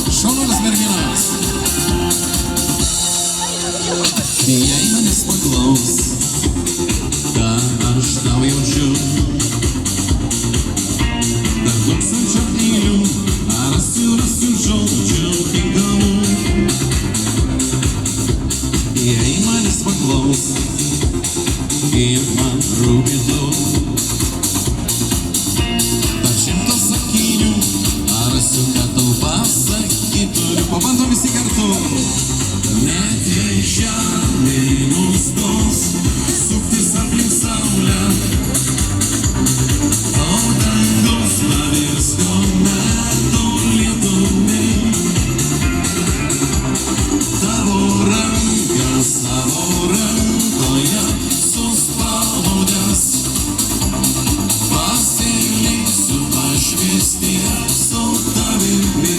Šaunuolis merginos. Jei manęs paklaus, ką aš tau jaučiu, dar tūkstančio eilių, ar rasiu žodžių tinkamų. Jei manęs paklaus, kiek man rūpi tu, dar 100 sakinių, ar rasiu, ką tau pasakyti. Pabandom visi kartu. Net jei žemė nustos suktis aplink saulę, o dangus pavirs kometų lietumi, tavo ranką savo rankoje suspaudęs, pasiliksiu aš vis tiek su tavimi.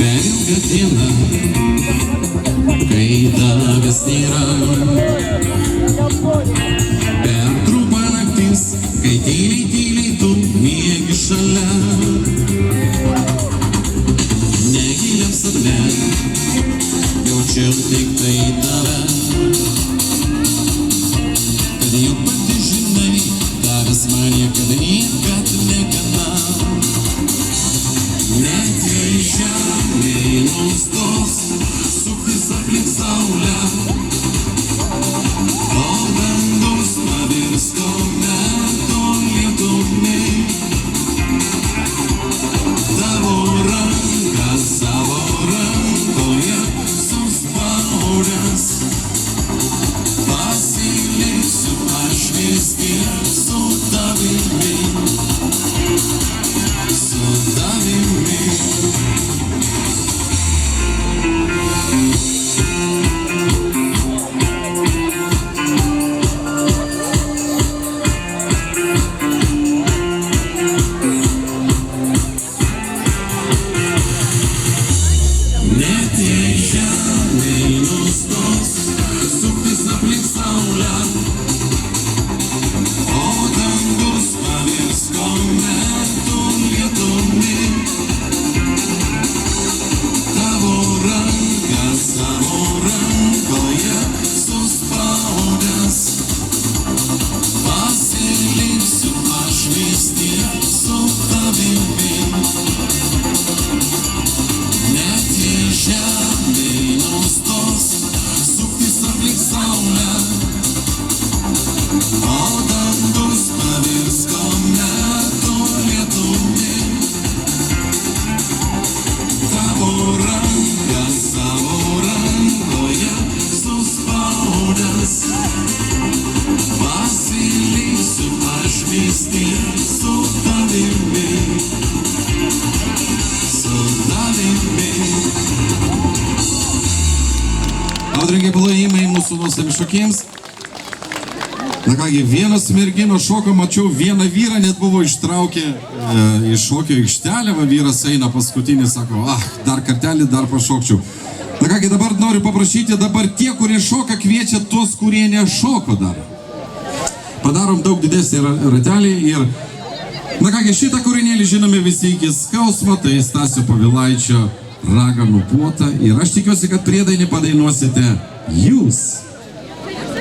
Per ilgą dieną, kai tavęs nėra, per trumpą naktis, kai tyliai tu miegi šalia, negiliam sapne, jaučiu tik tai tave, kad jau pati žinai, tavęs man niekada negana. Net jei žemė nustos suktis aplink saulę, o dangus pavirs kometų lietumi, tavo ranką savo rankoje suspaudęs, pasiliksiu aš vis tiek su tavimi. Net jei žemė nustos suktis aplink saulę, o dangus pavirs kometų lietumi, tavo ranką savo rankoje suspaudęs, pasiliksiu aš vis tiek su tavimi. Net jei žemė nustos suktis aplink saulę, o dangus pavirs kometų lietumi, tavo ranką savo rankoje suspaudęs, pasiliksiu aš vis tiek su tavimi. Audringi plojimai mūsų nuostabiams šokėjams. Na kągi, vienas merginos šoko, mačiau, vieną vyrą net buvo ištraukę iš šokio aikštelę, va vyras eina paskutinį, sako, dar kartelį, dar pašokčiau. Na kągi, dabar noriu paprašyti, dabar tie, kurie šoka, kviečia tuos, kurie nešoko dar. Padarom daug didesnį ratelį ir, na kągi, šitą kūrinėlį žinome visi iki skausmo, tai Stasio Povilaičio Raganų puota ir aš tikiuosi, kad priedainį padainuosite jūs.